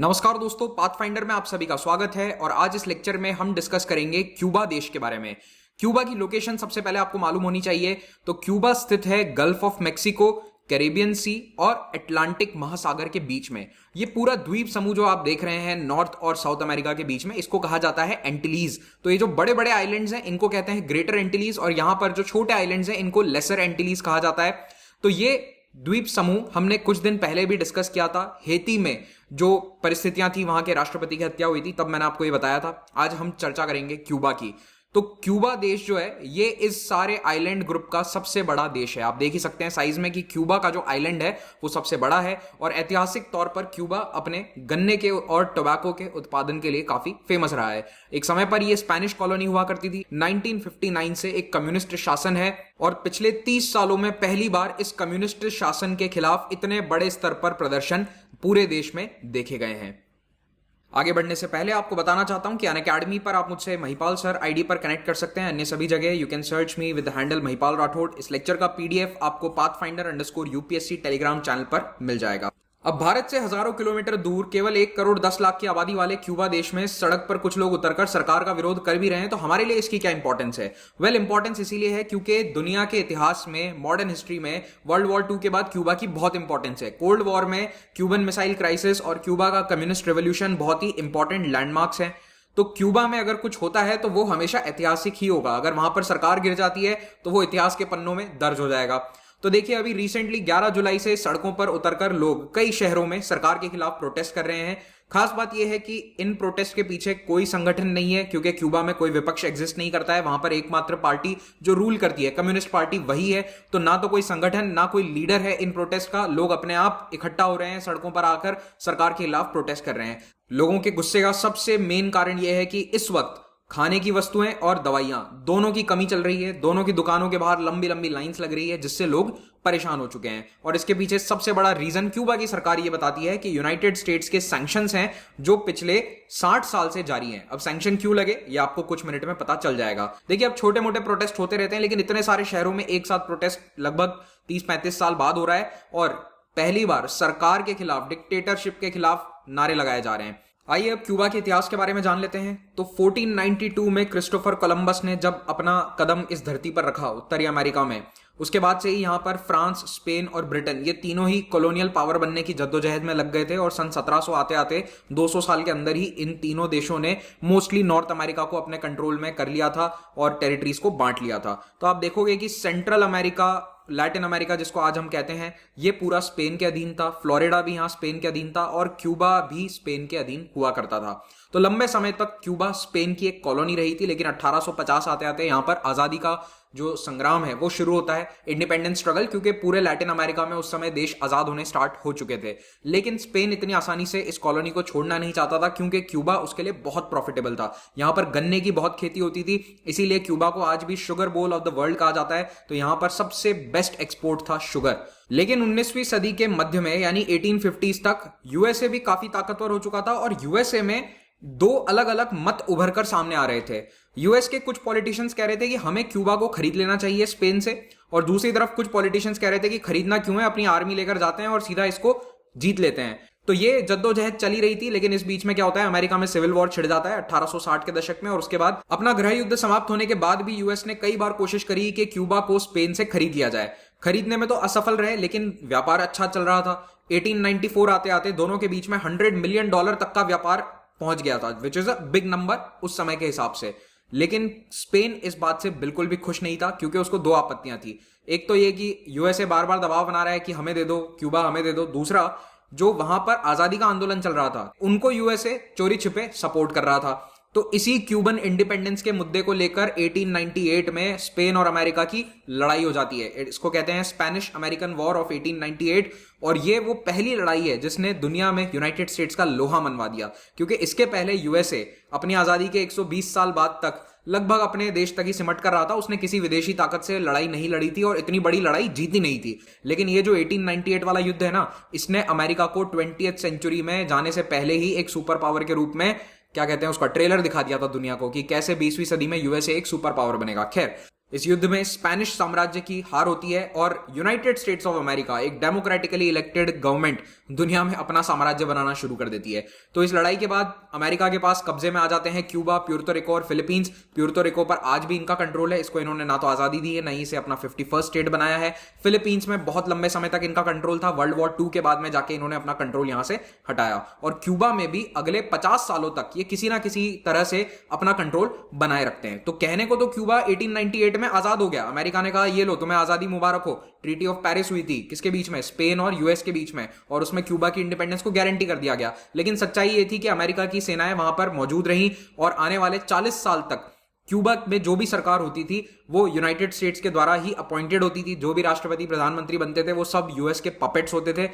नमस्कार दोस्तों, पाथफाइंडर में आप सभी का स्वागत है। और आज इस लेक्चर में हम डिस्कस करेंगे क्यूबा देश के बारे में। क्यूबा की लोकेशन सबसे पहले आपको मालूम होनी चाहिए। तो क्यूबा स्थित है gulf of Mexico, Caribbean sea और अटलांटिक महासागर के बीच में। ये पूरा द्वीप समूह जो आप देख रहे हैं नॉर्थ और साउथ अमेरिका के बीच में, इसको कहा जाता है एंटिलीज। तो ये जो बड़े बड़े आइलैंड्स हैं इनको कहते हैं ग्रेटर एंटिलीज, और यहां पर जो छोटे आइलैंड्स हैं इनको लेसर एंटिलीज कहा जाता है। तो ये द्वीप समूह हमने कुछ दिन पहले भी डिस्कस किया था। हेती में जो परिस्थितियां थी, वहां के राष्ट्रपति की हत्या हुई थी, तब मैंने आपको ये बताया था। आज हम चर्चा करेंगे क्यूबा की। तो क्यूबा देश जो है ये इस सारे आइलैंड ग्रुप का सबसे बड़ा देश है। आप देख ही सकते हैं साइज में कि क्यूबा का जो आइलैंड है वो सबसे बड़ा है। और ऐतिहासिक तौर पर क्यूबा अपने गन्ने के और टोबैको के उत्पादन के लिए काफी फेमस रहा है। एक समय पर ये स्पेनिश कॉलोनी हुआ करती थी। 1959 से एक कम्युनिस्ट शासन है और पिछले 30 सालों में पहली बार इस कम्युनिस्ट शासन के खिलाफ इतने बड़े स्तर पर प्रदर्शन पूरे देश में देखे गए हैं। आगे बढ़ने से पहले आपको बताना चाहता हूं कि अनअकैडमी पर आप मुझसे महिपाल सर आईडी पर कनेक्ट कर सकते हैं। अन्य सभी जगह you can search me with the handle Mahipal Rathore. इस लेक्चर का पीडीएफ आपको pathfinder_UPSC टेलीग्राम चैनल पर मिल जाएगा। अब भारत से हजारों किलोमीटर दूर केवल 1,10,00,000 की आबादी वाले क्यूबा देश में सड़क पर कुछ लोग उतरकर सरकार का विरोध कर भी रहे हैं। तो हमारे लिए इसकी क्या इंपॉर्टेंस है? इंपॉर्टेंस इसीलिए है क्योंकि दुनिया के इतिहास में, मॉडर्न हिस्ट्री में वर्ल्ड वॉर 2 के बाद क्यूबा की बहुत इंपॉर्टेंस है। कोल्ड वॉर में क्यूबन मिसाइल क्राइसिस और क्यूबा का कम्युनिस्ट रेवोल्यूशन बहुत ही इंपॉर्टेंट लैंडमार्क्स हैं। तो क्यूबा में अगर कुछ होता है तो वो हमेशा ऐतिहासिक ही होगा। अगर वहां पर सरकार गिर जाती है तो वो इतिहास के पन्नों में दर्ज हो जाएगा। तो देखिए, अभी रिसेंटली 11 जुलाई से सड़कों पर उतरकर लोग कई शहरों में सरकार के खिलाफ प्रोटेस्ट कर रहे हैं। खास बात यह है कि इन प्रोटेस्ट के पीछे कोई संगठन नहीं है, क्योंकि क्यूबा में कोई विपक्ष एग्जिस्ट नहीं करता है। वहां पर एकमात्र पार्टी जो रूल करती है, कम्युनिस्ट पार्टी, वही है। तो ना तो कोई संगठन ना कोई लीडर है इन प्रोटेस्ट का। लोग अपने आप इकट्ठा हो रहे हैं, सड़कों पर आकर सरकार के खिलाफ प्रोटेस्ट कर रहे हैं। लोगों के गुस्से का सबसे मेन कारण यह है कि इस वक्त खाने की वस्तुएं और दवाइयां दोनों की कमी चल रही है। दोनों की दुकानों के बाहर लंबी लंबी लाइंस लग रही है, जिससे लोग परेशान हो चुके हैं। और इसके पीछे सबसे बड़ा रीजन क्यूबा की सरकार ये बताती है कि यूनाइटेड स्टेट्स के सैंक्शंस हैं जो पिछले 60 साल से जारी हैं। अब सैंक्शन क्यों लगे ये आपको कुछ मिनट में पता चल जाएगा। देखिए, अब छोटे मोटे प्रोटेस्ट होते रहते हैं, लेकिन इतने सारे शहरों में एक साथ प्रोटेस्ट लगभग 30-35 साल बाद हो रहा है। और पहली बार सरकार के खिलाफ, डिक्टेटरशिप के खिलाफ नारे लगाए जा रहे हैं। आइए अब क्यूबा के इतिहास के बारे में जान लेते हैं। तो 1492 में क्रिस्टोफर कोलंबस ने जब अपना कदम इस धरती पर रखा उत्तरी अमेरिका में, उसके बाद से ही यहाँ पर फ्रांस, स्पेन और ब्रिटेन, ये तीनों ही कॉलोनियल पावर बनने की जद्दोजहद में लग गए थे। और सन 1700 आते आते 200 साल के अंदर ही इन तीनों देशों ने मोस्टली नॉर्थ अमेरिका को अपने कंट्रोल में कर लिया था और टेरिटरीज को बांट लिया था। तो आप देखोगे कि सेंट्रल अमेरिका, लैटिन अमेरिका जिसको आज हम कहते हैं, ये पूरा स्पेन के अधीन था। फ्लोरिडा भी यहाँ स्पेन के अधीन था और क्यूबा भी स्पेन के अधीन हुआ करता था। तो लंबे समय तक क्यूबा स्पेन की एक कॉलोनी रही थी। लेकिन 1850 आते आते यहाँ पर आजादी का जो संग्राम है वो शुरू होता है, इंडिपेंडेंस स्ट्रगल, क्योंकि पूरे लैटिन अमेरिका में उस समय देश आजाद होने स्टार्ट हो चुके थे। लेकिन स्पेन इतनी आसानी से इस कॉलोनी को छोड़ना नहीं चाहता था, क्योंकि क्यूबा उसके लिए बहुत प्रॉफिटेबल था। यहां पर गन्ने की बहुत खेती होती थी, इसीलिए क्यूबा को आज भी sugar bowl of the world कहा जाता है। तो यहां पर सबसे बेस्ट एक्सपोर्ट था शुगर। लेकिन 19वीं सदी के मध्य में, यानी 1850s तक, यूएसए भी काफी ताकतवर हो चुका था। और यूएसए में दो अलग अलग मत उभर कर सामने आ रहे थे। यूएस के कुछ पॉलिटिशियंस कह रहे थे कि हमें क्यूबा को खरीद लेना चाहिए स्पेन से, और दूसरी तरफ कुछ पॉलिटिशियंस कह रहे थे कि खरीदना क्यों है, अपनी आर्मी लेकर जाते हैं और सीधा इसको जीत लेते हैं। तो ये जद्दोजहद चली रही थी। लेकिन इस बीच में क्या होता है, अमेरिका में सिविल वॉर छिड़ जाता है 1860 के दशक में। और उसके बाद अपना गृह युद्ध समाप्त होने के बाद भी यूएस ने कई बार कोशिश करी कि क्यूबा को स्पेन से खरीद लिया जाए। खरीदने में तो असफल रहे, लेकिन व्यापार अच्छा चल रहा था। 1894 आते आते दोनों के बीच में $100 मिलियन तक का व्यापार पहुंच गया था, which is a big number उस समय के हिसाब से। लेकिन स्पेन इस बात से बिल्कुल भी खुश नहीं था, क्योंकि उसको दो आपत्तियां थी। एक तो ये कि यूएसए बार बार दबाव बना रहा है कि हमें दे दो क्यूबा, हमें दे दो। दूसरा, जो वहां पर आजादी का आंदोलन चल रहा था, उनको यूएसए चोरी छिपे सपोर्ट कर रहा था। तो इसी क्यूबन इंडिपेंडेंस के मुद्दे को लेकर 1898 में स्पेन और अमेरिका की लड़ाई हो जाती है। इसको कहते हैं स्पेनिश अमेरिकन वॉर ऑफ 1898। और ये वो पहली लड़ाई है जिसने दुनिया में यूनाइटेड स्टेट्स का लोहा मनवा दिया, क्योंकि इसके पहले यूएसए अपनी आजादी के 120 साल बाद तक लगभग अपने देश तक ही सिमट कर रहा था। उसने किसी विदेशी ताकत से लड़ाई नहीं लड़ी थी और इतनी बड़ी लड़ाई जीती नहीं थी। लेकिन ये जो 1898 वाला युद्ध है ना, इसने अमेरिका को 20th सेंचुरी में जाने से पहले ही एक सुपर पावर के रूप में, क्या कहते हैं, उसका ट्रेलर दिखा दिया था दुनिया को कि कैसे 20वीं सदी में यूएसए एक सुपर पावर बनेगा। खैर, इस युद्ध में स्पेनिश साम्राज्य की हार होती है और यूनाइटेड स्टेट्स ऑफ अमेरिका, एक डेमोक्रेटिकली इलेक्टेड गवर्नमेंट, दुनिया में अपना साम्राज्य बनाना शुरू कर देती है। तो इस लड़ाई के बाद अमेरिका के पास कब्जे में आ जाते हैं क्यूबा, प्यूर्तो रिको और फिलीपींस। प्यूर्तो रिको पर आज भी इनका कंट्रोल है, इसको इन्होंने ना तो आजादी दी है, ना ही इसे अपना 51st स्टेट बनाया है। फिलीपींस में बहुत लंबे समय तक इनका कंट्रोल था, वर्ल्ड वॉर 2 के बाद में जाके इन्होंने अपना कंट्रोल यहां से हटाया। और क्यूबा में भी अगले 50 सालों तक ये किसी ना किसी तरह से अपना कंट्रोल बनाए रखते हैं। तो कहने को तो क्यूबा 1898 में आजाद हो गया, अमेरिका ने कहा ये लो तुम्हें आजादी मुबारक हो। ट्रीटी ऑफ पेरिस हुई थी, किसके बीच में? स्पेन और यूएस के बीच में, और उसमें क्यूबा की इंडिपेंडेंस को गारंटी कर दिया गया। लेकिन सच्चाई ये थी कि अमेरिका की सेनाएं वहां पर मौजूद रहीं और आने वाले 40 साल तक क्यूबा में जो भी सरकार होती थी वो यूनाइटेड स्टेट्स के द्वारा ही अपॉइंटेड होती थी। जो भी राष्ट्रपति प्रधानमंत्री बनते थे वो सब यूएस के पपेट्स होते थे।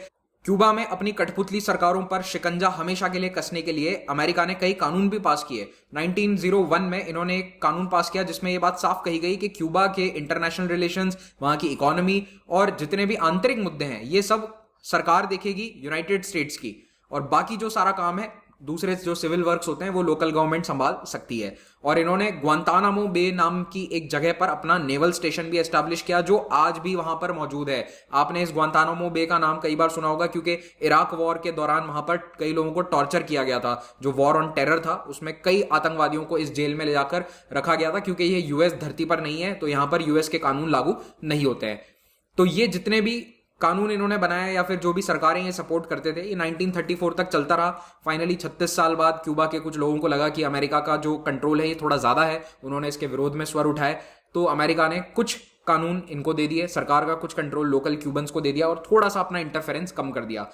क्यूबा में अपनी कठपुतली सरकारों पर शिकंजा हमेशा के लिए कसने के लिए अमेरिका ने कई कानून भी पास किए। 1901 में इन्होंने एक कानून पास किया जिसमें यह बात साफ कही गई कि क्यूबा के इंटरनेशनल रिलेशंस, वहां की इकोनॉमी और जितने भी आंतरिक मुद्दे हैं ये सब सरकार देखेगी यूनाइटेड स्टेट्स की, और बाकी जो सारा काम है दूसरे जो सिविल वर्क्स होते हैं वो लोकल गवर्नमेंट संभाल सकती है। और इन्होंने ग्वांतानामो बे नाम की एक जगह पर अपना नेवल स्टेशन भी एस्टैब्लिश किया जो आज भी वहां पर मौजूद है। आपने इस ग्वांतानामो बे का नाम कई बार सुना होगा क्योंकि इराक वॉर के दौरान वहां पर कई लोगों को टॉर्चर किया गया था। जो वॉर ऑन टेरर था उसमें कई आतंकवादियों को इस जेल में ले जाकर रखा गया था, क्योंकि ये यूएस धरती पर नहीं है तो यहां पर यूएस के कानून लागू नहीं होते हैं। तो ये जितने भी कानून इन्होंने बनाया या फिर जो भी सरकारें ये सपोर्ट करते थे, ये 1934 तक चलता रहा। फाइनली 36 साल बाद क्यूबा के कुछ लोगों को लगा कि अमेरिका का जो कंट्रोल है ये थोड़ा ज्यादा है, उन्होंने इसके विरोध में स्वर उठाए। तो अमेरिका ने कुछ कानून इनको दे दिए, सरकार का कुछ कंट्रोल लोकल क्यूबन्स को दे दिया और थोड़ा सा अपना इंटरफेरेंस कम कर दिया।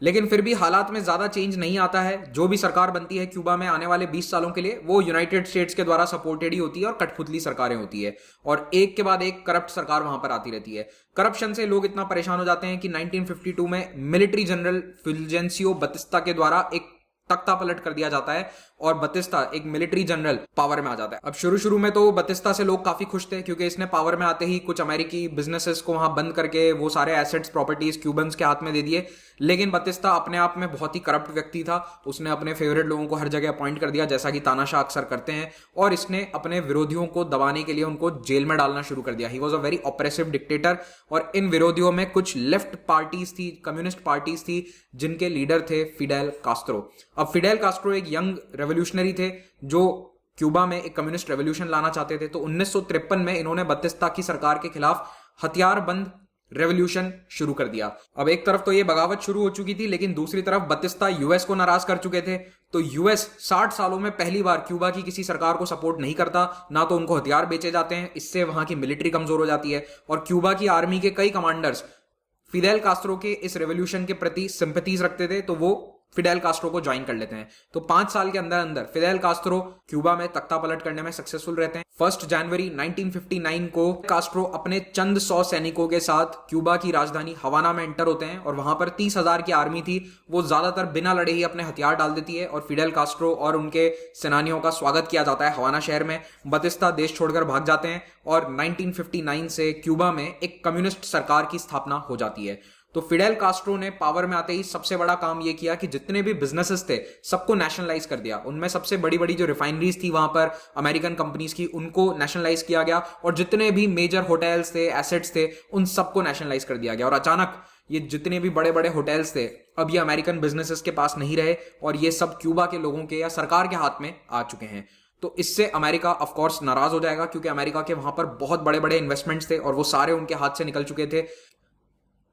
लेकिन फिर भी हालात में ज्यादा चेंज नहीं आता है। जो भी सरकार बनती है क्यूबा में आने वाले 20 सालों के लिए वो यूनाइटेड स्टेट्स के द्वारा सपोर्टेड ही होती है और कठपुतली सरकारें होती है, और एक के बाद एक करप्ट सरकार वहां पर आती रहती है। करप्शन से लोग इतना परेशान हो जाते हैं कि 1952 में मिलिट्री जनरल फुल्जेंसियो बतिस्ता के द्वारा एक तख्ता पलट कर दिया जाता है और बतिस्ता, एक मिलिट्री जनरल, पावर में आ जाता है। अब शुरू में तो बतिस्ता से लोग काफी खुश थे क्योंकि इसने पावर में आते ही कुछ अमेरिकी बिजनेसेस को वहां बंद करके वो सारे एसेट्स, प्रॉपर्टीज क्यूबन्स के हाथ में दे दिए। लेकिन बतिस्ता अपने आप में बहुत ही करप्ट व्यक्ति था। उसने अपने फेवरेट लोगों को हर जगह अपॉइंट कर दिया, जैसा कि तानाशाह अक्सर करते हैं, और इसने अपने विरोधियों को दबाने के लिए उनको जेल में डालना शुरू कर दिया। He was a very oppressive dictator. और इन विरोधियों में कुछ लेफ्ट पार्टीज थी, कम्युनिस्ट पार्टीज थी, जिनके लीडर थे फिडेल कास्ट्रो। अब फिडेल कास्ट्रो एक यंग रेवोल्यूशनरी थे जो क्यूबा में एक कम्युनिस्ट रेवोल्यूशन लाना चाहते थे। तो 1953 में इन्होंने बतिस्ता की सरकार के खिलाफ हथियारबंद रेवोल्यूशन शुरू कर दिया। अब एक तरफ तो ये बगावत शुरू हो चुकी थी, लेकिन दूसरी तरफ बतिस्ता यूएस को नाराज कर चुके थे। तो यूएस 60 सालों में पहली बार क्यूबा की किसी सरकार को सपोर्ट नहीं करता, ना तो उनको हथियार बेचे जाते हैं, इससे वहां की मिलिट्री कमजोर हो जाती है। और क्यूबा की आर्मी के कई कमांडर्स फिडेल कास्ट्रो के इस रेवोल्यूशन के प्रति सिंपैथीज रखते थे, तो वो फिडेल कास्ट्रो को ज्वाइन कर लेते हैं। तो 5 साल के अंदर अंदर फिडेल कास्ट्रो क्यूबा में तख्ता पलट करने में सक्सेसफुल रहते हैं। 1 जनवरी 1959 को कास्ट्रो अपने चंद 100 सैनिकों के साथ क्यूबा की राजधानी हवाना में एंटर होते हैं और वहां पर 30,000 की आर्मी थी, वो ज्यादातर बिना लड़े ही अपने हथियार डाल देती है और फिडेल कास्ट्रो और उनके सेनानियों का स्वागत किया जाता है हवाना शहर में। बतिस्ता देश छोड़कर भाग जाते हैं और 1959 से क्यूबा में एक कम्युनिस्ट सरकार की स्थापना हो जाती है। तो फिडेल कास्ट्रो ने पावर में आते ही सबसे बड़ा काम यह किया कि जितने भी बिजनेसेस थे सबको नेशनलाइज कर दिया। उनमें सबसे बड़ी बड़ी जो रिफाइनरीज थी वहां पर अमेरिकन कंपनीज की, उनको नेशनलाइज किया गया, और जितने भी मेजर होटल्स थे, एसेट्स थे, उन सबको नेशनलाइज कर दिया गया। और अचानक ये जितने भी बड़े बड़े होटल्स थे अब ये अमेरिकन बिजनेसेस के पास नहीं रहे और ये सब क्यूबा के लोगों के या सरकार के हाथ में आ चुके हैं। तो इससे अमेरिका ऑफ कोर्स नाराज हो जाएगा क्योंकि अमेरिका के वहां पर बहुत बड़े बड़े इन्वेस्टमेंट्स थे और वो सारे उनके हाथ से निकल चुके थे।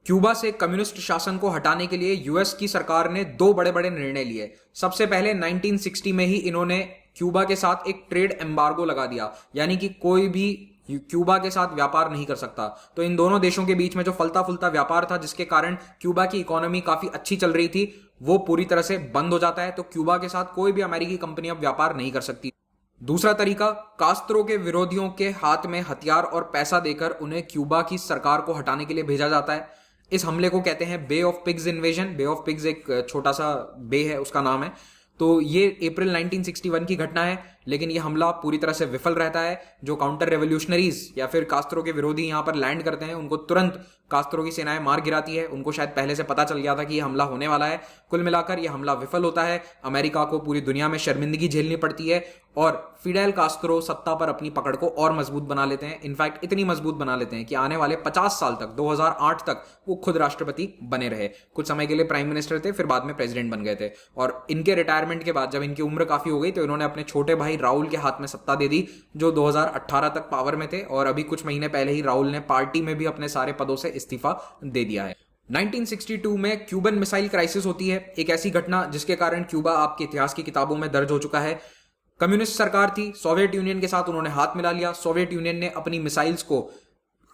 क्यूबा से कम्युनिस्ट शासन को हटाने के लिए यूएस की सरकार ने 2 बड़े बड़े निर्णय लिए। सबसे पहले 1960 में ही इन्होंने क्यूबा के साथ एक ट्रेड एम्बार्गो लगा दिया, यानी कि कोई भी क्यूबा के साथ व्यापार नहीं कर सकता। तो इन दोनों देशों के बीच में जो फलता फुलता व्यापार था, जिसके कारण क्यूबा की इकोनॉमी काफी अच्छी चल रही थी, वो पूरी तरह से बंद हो जाता है। तो क्यूबा के साथ कोई भी अमेरिकी कंपनी अब व्यापार नहीं कर सकती। दूसरा तरीका, कास्त्रो के विरोधियों के हाथ में हथियार और पैसा देकर उन्हें क्यूबा की सरकार को हटाने के लिए भेजा जाता है। इस हमले को कहते हैं bay of pigs invasion. Bay of pigs एक छोटा सा बे है, उसका नाम है। तो ये अप्रैल 1961 की घटना है। लेकिन ये हमला पूरी तरह से विफल रहता है। जो काउंटर रेवोल्यूशनरीज या फिर कास्त्रो के विरोधी यहाँ पर लैंड करते हैं, उनको तुरंत कास्त्रो की सेनाएं मार गिराती है। उनको शायद पहले से पता चल गया था कि ये हमला होने वाला है। कुल मिलाकर ये हमला विफल होता है। अमेरिका को पूरी दुनिया में शर्मिंदगी झेलनी पड़ती है और फिडेल कास्त्रो सत्ता पर अपनी पकड़ को और मजबूत बना लेते हैं। इनफैक्ट इतनी मजबूत बना लेते हैं कि आने वाले 50 साल तक, 2008 तक वो खुद राष्ट्रपति बने रहे। कुछ समय के लिए प्राइम मिनिस्टर थे, फिर बाद में प्रेसिडेंट बन गए थे। और इनके रिटायरमेंट के बाद जब इनकी उम्र काफी हो गई तो इन्होंने अपने छोटे भाई राहुल के हाथ में सत्ता दे दी, जो 2018 तक पावर में थे। और अभी कुछ महीने पहले ही राहुल ने पार्टी में भी अपने सारे पदों से इस्तीफा दे दिया है। 1962 में क्यूबन मिसाइल क्राइसिस होती है, एक ऐसी घटना जिसके कारण क्यूबा आपके इतिहास की किताबों में दर्ज हो चुका है। कम्युनिस्ट सरकार थी, सोवियत यूनियन के साथ उन्होंने हाथ मिला लिया। सोवियत यूनियन ने अपनी मिसाइल्स को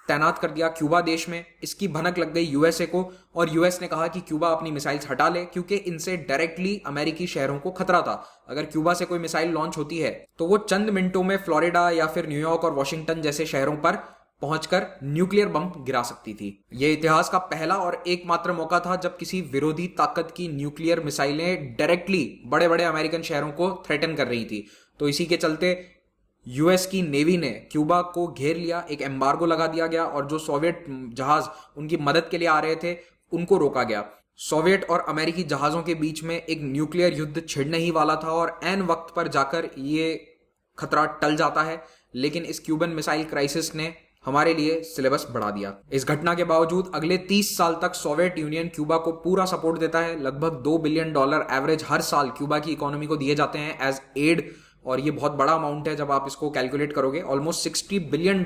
तैनात कर दिया क्यूबा देश में। इसकी भनक लग गई यूएसए को और यूएस ने कहा कि क्यूबा अपनी मिसाइल्स हटा ले, क्योंकि इनसे डायरेक्टली अमेरिकी शहरों को खतरा था। अगर क्यूबा से कोई मिसाइल लॉन्च होती है तो वो चंद मिनटों में फ्लोरिडा या फिर न्यूयॉर्क और वॉशिंगटन जैसे शहरों पर पहुंचकर न्यूक्लियर बम गिरा सकती थी। यह इतिहास का पहला और एकमात्र मौका था जब किसी विरोधी ताकत की न्यूक्लियर मिसाइलें डायरेक्टली बड़े बड़े अमेरिकन शहरों को थ्रेटन कर रही थी। तो इसी के चलते यूएस की नेवी ने क्यूबा को घेर लिया, एक एम्बार्गो लगा दिया गया और जो सोवियत जहाज उनकी मदद के लिए आ रहे थे उनको रोका गया। सोवियत और अमेरिकी जहाजों के बीच में एक न्यूक्लियर युद्ध छिड़ने ही वाला था और ऐन वक्त पर जाकर ये खतरा टल जाता है। लेकिन इस क्यूबन मिसाइल क्राइसिस ने हमारे लिए सिलेबस बढ़ा दिया। इस घटना के बावजूद अगले 30 साल तक सोवियत यूनियन क्यूबा को पूरा सपोर्ट देता है। लगभग $2 बिलियन एवरेज हर साल क्यूबा की इकोनॉमी को दिए जाते हैं एज एड, और ये बहुत बड़ा अमाउंट है जब आप इसको कैलकुलेट करोगे। ऑलमोस्ट $60 बिलियन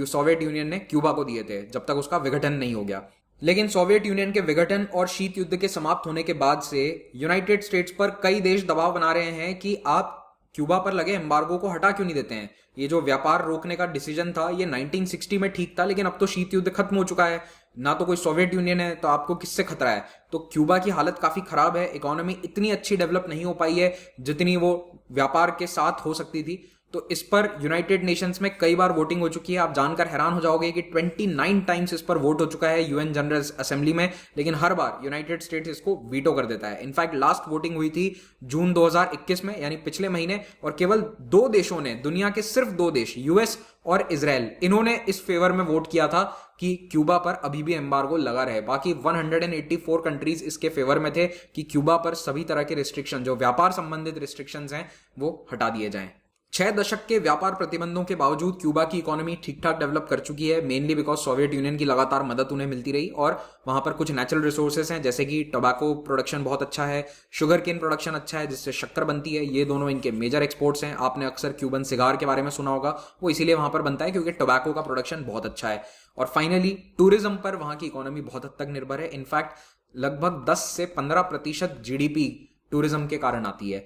सोवियत यूनियन ने क्यूबा को दिए थे जब तक उसका विघटन नहीं हो गया। लेकिन सोवियत यूनियन के विघटन और शीत युद्ध के समाप्त होने के बाद से यूनाइटेड स्टेट्स पर कई देश दबाव बना रहे हैं कि आप क्यूबा पर लगे एम्बार्गो को हटा क्यों नहीं देते हैं। ये जो व्यापार रोकने का डिसीजन था ये 1960 में ठीक था, लेकिन अब तो शीत युद्ध खत्म हो चुका है, ना तो कोई सोवियत यूनियन है, तो आपको किससे खतरा है। तो क्यूबा की हालत काफी खराब है, इकोनॉमी इतनी अच्छी डेवलप नहीं हो पाई है जितनी वो व्यापार के साथ हो सकती थी। तो इस पर यूनाइटेड नेशंस में कई बार वोटिंग हो चुकी है। आप जानकर हैरान हो जाओगे कि 29 टाइम्स इस पर वोट हो चुका है यूएन जनरल असेंबली में, लेकिन हर बार यूनाइटेड स्टेट्स इसको वीटो कर देता है। इनफैक्ट लास्ट वोटिंग हुई थी जून 2021 में, यानी पिछले महीने, और केवल 2 देशों ने, दुनिया के सिर्फ 2 देश, यूएस और इजराइल, इन्होंने इस फेवर में वोट किया था कि क्यूबा पर अभी भी एम्बार्गो लगा रहे। बाकी 184 कंट्रीज इसके फेवर में थे कि क्यूबा पर सभी तरह के रिस्ट्रिक्शन, जो व्यापार संबंधित रिस्ट्रिक्शंस हैं, वो हटा दिए जाएं। 6 दशक के व्यापार प्रतिबंधों के बावजूद क्यूबा की इकोनॉमी ठीक ठाक डेवलप कर चुकी है, मेनली बिकॉज सोवियत यूनियन की लगातार मदद उन्हें मिलती रही और वहां पर कुछ नेचुरल रिसोर्सेस हैं, जैसे कि टोबैको प्रोडक्शन बहुत अच्छा है, शुगर केन प्रोडक्शन अच्छा है जिससे शक्कर बनती है। ये दोनों इनके मेजर एक्सपोर्ट्स हैं। आपने अक्सर क्यूबन सिगार के बारे में सुना होगा, वो इसीलिए वहां पर बनता है क्योंकि टोबैको का प्रोडक्शन बहुत अच्छा है। और फाइनली टूरिज्म पर वहां की इकोनॉमी बहुत हद तक निर्भर है। इनफैक्ट लगभग 10 से 15% जीडीपी टूरिज्म के कारण आती है।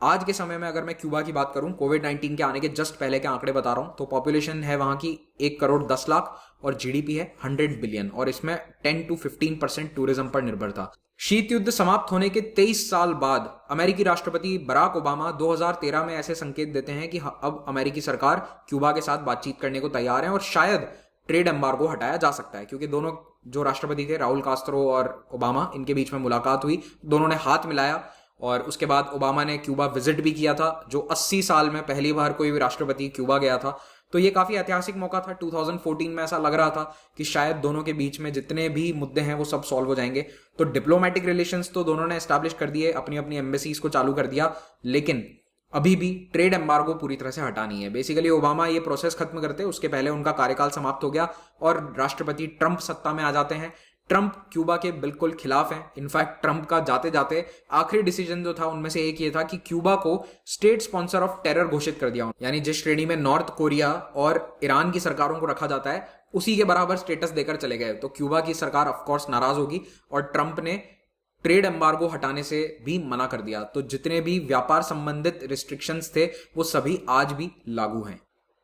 आज के समय में अगर मैं क्यूबा की बात करूं, कोविड-19 के आने के जस्ट पहले के आंकड़े बता रहा हूं, तो पॉपुलेशन है वहां की 1 करोड़ 10 लाख और जीडीपी है 100 बिलियन, और इसमें 10 to 15% टूरिज्म पर निर्भर था। शीत युद्ध समाप्त होने के 23 साल बाद अमेरिकी राष्ट्रपति बराक ओबामा 2013 में ऐसे संकेत देते हैं कि अब अमेरिकी सरकार क्यूबा के साथ बातचीत करने को तैयार है और शायद ट्रेड एम्बार्गो हटाया जा सकता है, क्योंकि दोनों जो राष्ट्रपति थे, राहुल कास्त्रो और ओबामा, इनके बीच में मुलाकात हुई, दोनों ने हाथ मिलाया और उसके बाद ओबामा ने क्यूबा विजिट भी किया था, जो 80 साल में पहली बार कोई भी राष्ट्रपति क्यूबा गया था। तो ये काफी ऐतिहासिक मौका था। 2014 में ऐसा लग रहा था कि शायद दोनों के बीच में जितने भी मुद्दे हैं वो सब सॉल्व हो जाएंगे। तो डिप्लोमेटिक रिलेशंस तो दोनों ने एस्टैब्लिश कर दिए, अपनी अपनी एम्बेसीज को चालू कर दिया, लेकिन अभी भी ट्रेड एम्बार्गो पूरी तरह से हटा नहीं है। बेसिकली ओबामा ये प्रोसेस खत्म करते, उसके पहले उनका कार्यकाल समाप्त हो गया और राष्ट्रपति ट्रंप सत्ता में आ जाते हैं। ट्रंप क्यूबा के बिल्कुल खिलाफ हैं। इनफैक्ट ट्रंप का जाते जाते आखिरी डिसीजन जो था उनमें से एक ये था कि क्यूबा को स्टेट स्पॉन्सर ऑफ टेरर घोषित कर दिया, यानी जिस श्रेणी में नॉर्थ कोरिया और ईरान की सरकारों को रखा जाता है उसी के बराबर स्टेटस देकर चले गए। तो क्यूबा की सरकार ऑफकोर्स नाराज होगी और ट्रंप ने ट्रेड एम्बार्गो हटाने से भी मना कर दिया। तो जितने भी व्यापार संबंधित रिस्ट्रिक्शंस थे वो सभी आज भी लागू हैं।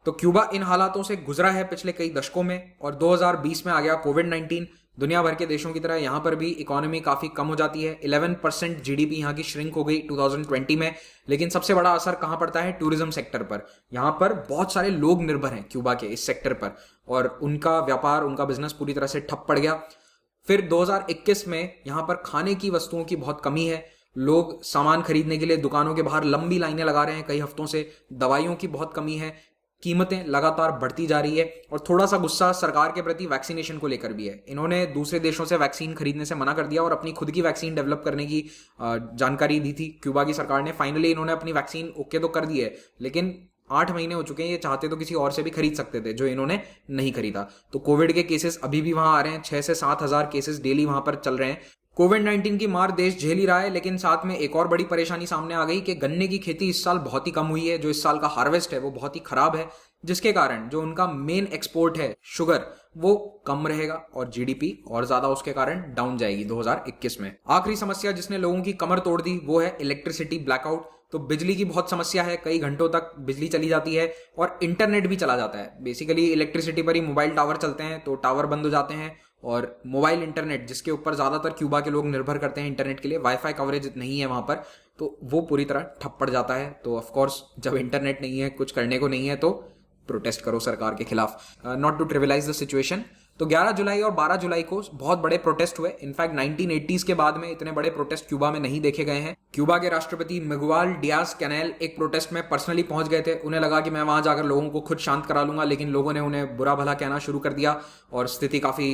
तो क्यूबा इन हालातों से गुजरा है पिछले कई दशकों में और 2020 में आ गया कोविड-19। दुनिया भर के देशों की तरह यहां पर भी इकोनॉमी काफी कम हो जाती है। 11% जीडीपी यहां की श्रिंक हो गई 2020 में। लेकिन सबसे बड़ा असर कहां पड़ता है? टूरिज्म सेक्टर पर। यहां पर बहुत सारे लोग निर्भर हैं क्यूबा के इस सेक्टर पर और उनका व्यापार, उनका बिजनेस पूरी तरह से ठप पड़ गया। फिर 2021 में यहां पर खाने की वस्तुओं की बहुत कमी है। लोग सामान खरीदने के लिए दुकानों के बाहर लंबी लाइनें लगा रहे हैं कई हफ्तों से। दवाइयों की बहुत कमी है, कीमतें लगातार बढ़ती जा रही है और थोड़ा सा गुस्सा सरकार के प्रति वैक्सीनेशन को लेकर भी है। इन्होंने दूसरे देशों से वैक्सीन खरीदने से मना कर दिया और अपनी खुद की वैक्सीन डेवलप करने की जानकारी दी थी क्यूबा की सरकार ने। फाइनली इन्होंने अपनी वैक्सीन ओके तो कर दी है, लेकिन 8 महीने हो चुके हैं, ये चाहते तो किसी और से भी खरीद सकते थे, जो इन्होंने नहीं खरीदा। तो कोविड के केसेस अभी भी वहां आ रहे हैं, 6 से 7 हजार केसेस डेली वहां पर चल रहे हैं। कोविड-19 की मार देश झेल ही रहा है, लेकिन साथ में एक और बड़ी परेशानी सामने आ गई कि गन्ने की खेती इस साल बहुत ही कम हुई है। जो इस साल का हार्वेस्ट है वो बहुत ही खराब है, जिसके कारण जो उनका मेन एक्सपोर्ट है शुगर, वो कम रहेगा और जीडीपी और ज्यादा उसके कारण डाउन जाएगी 2021 में। आखिरी समस्या जिसने लोगों की कमर तोड़ दी वो है इलेक्ट्रिसिटी ब्लैकआउट। तो बिजली की बहुत समस्या है, कई घंटों तक बिजली चली जाती है और इंटरनेट भी चला जाता है। बेसिकली इलेक्ट्रिसिटी पर ही मोबाइल टावर चलते हैं, तो टावर बंद हो जाते हैं और मोबाइल इंटरनेट जिसके ऊपर ज्यादातर क्यूबा के लोग निर्भर करते हैं इंटरनेट के लिए, वाईफाई कवरेज नहीं है वहां पर, तो वो पूरी तरह ठप पड़ जाता है। तो ऑफकोर्स जब इंटरनेट नहीं है, कुछ करने को नहीं है, तो प्रोटेस्ट करो सरकार के खिलाफ। Not to trivialise the situation. तो 11 जुलाई और 12 जुलाई को बहुत बड़े प्रोटेस्ट हुए। इनफैक्ट 1980s के बाद में इतने बड़े प्रोटेस्ट क्यूबा में नहीं देखे गए हैं। क्यूबा के राष्ट्रपति मिगुएल डियाज कैनेल एक प्रोटेस्ट में पर्सनली पहुंच गए थे। उन्हें लगा कि मैं वहां जाकर लोगों को खुद शांत करा लूंगा, लेकिन लोगों ने उन्हें बुरा भला कहना शुरू कर दिया और स्थिति काफी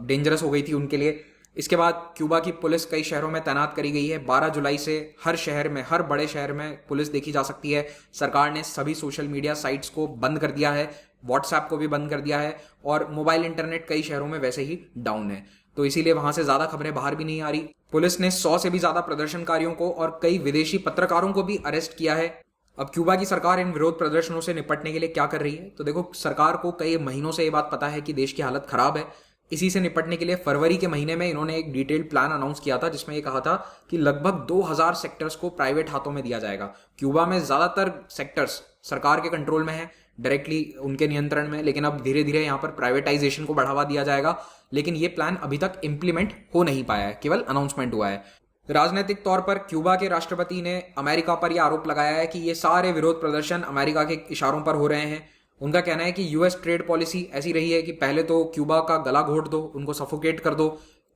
डेंजरस हो गई थी उनके लिए। इसके बाद क्यूबा की पुलिस कई शहरों में तैनात करी गई है। 12 जुलाई से हर शहर में, हर बड़े शहर में पुलिस देखी जा सकती है। सरकार ने सभी सोशल मीडिया साइट्स को बंद कर दिया है, व्हाट्सएप को भी बंद कर दिया है और मोबाइल इंटरनेट कई शहरों में वैसे ही डाउन है, तो इसीलिए वहां से ज्यादा खबरें बाहर भी नहीं आ रही। पुलिस ने 100 से भी ज्यादा प्रदर्शनकारियों को और कई विदेशी पत्रकारों को भी अरेस्ट किया है। अब क्यूबा की सरकार इन विरोध प्रदर्शनों से निपटने के लिए क्या कर रही है? तो देखो, सरकार को कई महीनों से ये बात पता है कि देश की हालत खराब है। इसी से निपटने के लिए फरवरी के महीने में इन्होंने एक डिटेल्ड प्लान अनाउंस किया था, जिसमें ये कहा था कि लगभग 2000 सेक्टर्स को प्राइवेट हाथों में दिया जाएगा। क्यूबा में ज्यादातर सेक्टर्स सरकार के कंट्रोल में है, डायरेक्टली उनके नियंत्रण में, लेकिन अब धीरे धीरे यहां पर प्राइवेटाइजेशन को बढ़ावा दिया जाएगा। लेकिन ये प्लान अभी तक इंप्लीमेंट हो नहीं पाया है, केवल अनाउंसमेंट हुआ है। राजनीतिक तौर पर क्यूबा के राष्ट्रपति ने अमेरिका पर यह आरोप लगाया है कि ये सारे विरोध प्रदर्शन अमेरिका के इशारों पर हो रहे हैं। उनका कहना है कि यूएस ट्रेड पॉलिसी ऐसी रही है कि पहले तो क्यूबा का गला घोट दो, उनको सफोकेट कर दो,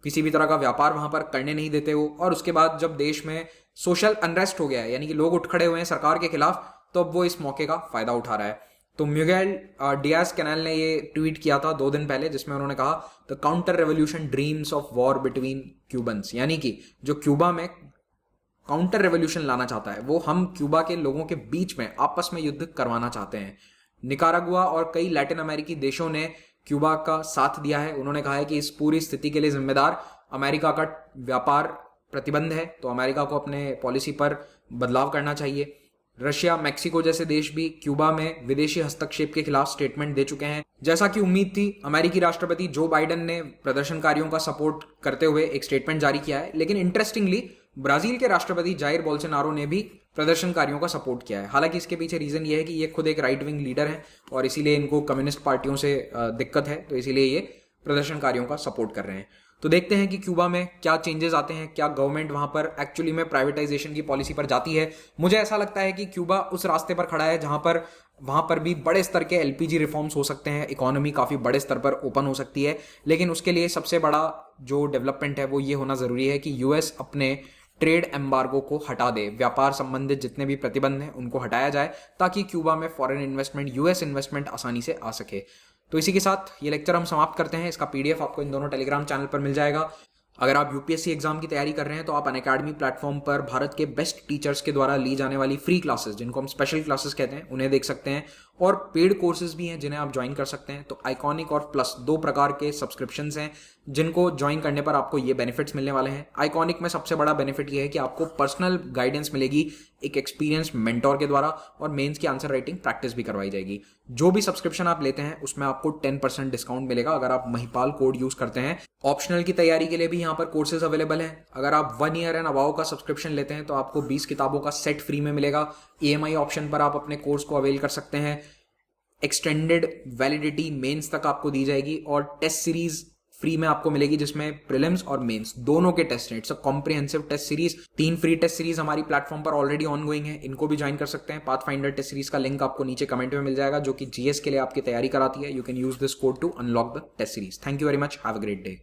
किसी भी तरह का व्यापार वहां पर करने नहीं देते हो, और उसके बाद जब देश में सोशल अनरेस्ट हो गया है, यानी कि लोग उठ खड़े हुए हैं सरकार के खिलाफ, तो अब वो इस मौके का फायदा उठा रहा है। तो मिगुएल डियाज कैनेल ने ये ट्वीट किया था 2 दिन पहले, जिसमें उन्होंने कहा the counter revolution dreams of war between Cubans, यानी कि जो क्यूबा में काउंटर रेवोल्यूशन लाना चाहता है वो हम क्यूबा के लोगों के बीच में आपस में युद्ध करवाना चाहते हैं। निकारागुआ और कई लैटिन अमेरिकी देशों ने क्यूबा का साथ दिया है। उन्होंने कहा है कि इस पूरी स्थिति के लिए जिम्मेदार अमेरिका का व्यापार प्रतिबंध है, तो अमेरिका को अपने पॉलिसी पर बदलाव करना चाहिए। रशिया, मैक्सिको जैसे देश भी क्यूबा में विदेशी हस्तक्षेप के खिलाफ स्टेटमेंट दे चुके हैं। जैसा कि उम्मीद थी, अमेरिकी राष्ट्रपति जो बाइडेन ने प्रदर्शनकारियों का सपोर्ट करते हुए एक स्टेटमेंट जारी किया है, लेकिन इंटरेस्टिंगली ब्राजील के राष्ट्रपति जाइर बोल्सोनारो ने भी प्रदर्शनकारियों का सपोर्ट किया है। हालांकि इसके पीछे रीजन ये है कि ये खुद एक राइट विंग लीडर है और इसीलिए इनको कम्युनिस्ट पार्टियों से दिक्कत है, तो इसीलिए ये प्रदर्शनकारियों का सपोर्ट कर रहे हैं। तो देखते हैं कि क्यूबा में क्या चेंजेस आते हैं, क्या गवर्नमेंट वहां पर एक्चुअली में प्राइवेटाइजेशन की पॉलिसी पर जाती है। मुझे ऐसा लगता है कि क्यूबा उस रास्ते पर खड़ा है जहां पर वहां पर भी बड़े स्तर के एलपीजी रिफॉर्म्स हो सकते हैं, इकोनॉमी काफी बड़े स्तर पर ओपन हो सकती है, लेकिन उसके लिए सबसे बड़ा जो डेवलपमेंट है वो ये होना जरूरी है कि यूएस अपने ट्रेड एम्बार्गो को हटा दे, व्यापार संबंधित जितने भी प्रतिबंध हैं उनको हटाया जाए, ताकि क्यूबा में फॉरेन इन्वेस्टमेंट, यूएस इन्वेस्टमेंट आसानी से आ सके। तो इसी के साथ ये लेक्चर हम समाप्त करते हैं। इसका पीडीएफ आपको इन दोनों टेलीग्राम चैनल पर मिल जाएगा। अगर आप यूपीएससी एग्जाम की तैयारी कर रहे हैं तो आप अनअकैडमी प्लेटफॉर्म पर भारत के बेस्ट टीचर्स के द्वारा ली जाने वाली फ्री क्लासेस, जिनको हम स्पेशल क्लासेस कहते हैं, उन्हें देख सकते हैं, और पेड कोर्सेज भी हैं जिन्हें आप ज्वाइन कर सकते हैं। तो आइकॉनिक और प्लस 2 प्रकार के सब्सक्रिप्शंस हैं जिनको ज्वाइन करने पर आपको ये बेनिफिट्स मिलने वाले हैं। आइकॉनिक में सबसे बड़ा बेनिफिट ये है कि आपको पर्सनल गाइडेंस मिलेगी एक एक्सपीरियंस मेंटोर के द्वारा, और मेंस की आंसर राइटिंग प्रैक्टिस भी करवाई जाएगी। जो भी सब्सक्रिप्शन आप लेते हैं उसमें आपको 10% डिस्काउंट मिलेगा अगर आप महिपाल कोड यूज करते हैं। ऑप्शनल की तैयारी के लिए भी यहाँ पर कोर्सेज अवेलेबल हैं। अगर आप 1 ईयर एंड अबाव का सब्सक्रिप्शन लेते हैं तो आपको 20 किताबों का सेट फ्री में मिलेगा। ईएमआई ऑप्शन पर आप अपने कोर्स को अवेल कर सकते हैं। एक्सटेंडेड वैलिडिटी मेंस तक आपको दी जाएगी, और टेस्ट सीरीज फ्री में आपको मिलेगी जिसमें प्रीलिम्स और मेंस दोनों के टेस्ट हैं। It's a comprehensive test series. 3 free test series हमारी प्लेटफॉर्म पर ऑलरेडी ऑनगोइंग है, इनको भी ज्वाइन कर सकते हैं। पाथफाइंडर टेस्ट सीरीज का लिंक आपको नीचे कमेंट में मिल जाएगा, जो कि जीएस के लिए आपकी तैयारी कराती है। You can use this code to unlock the test series. Thank you very much, have a great day.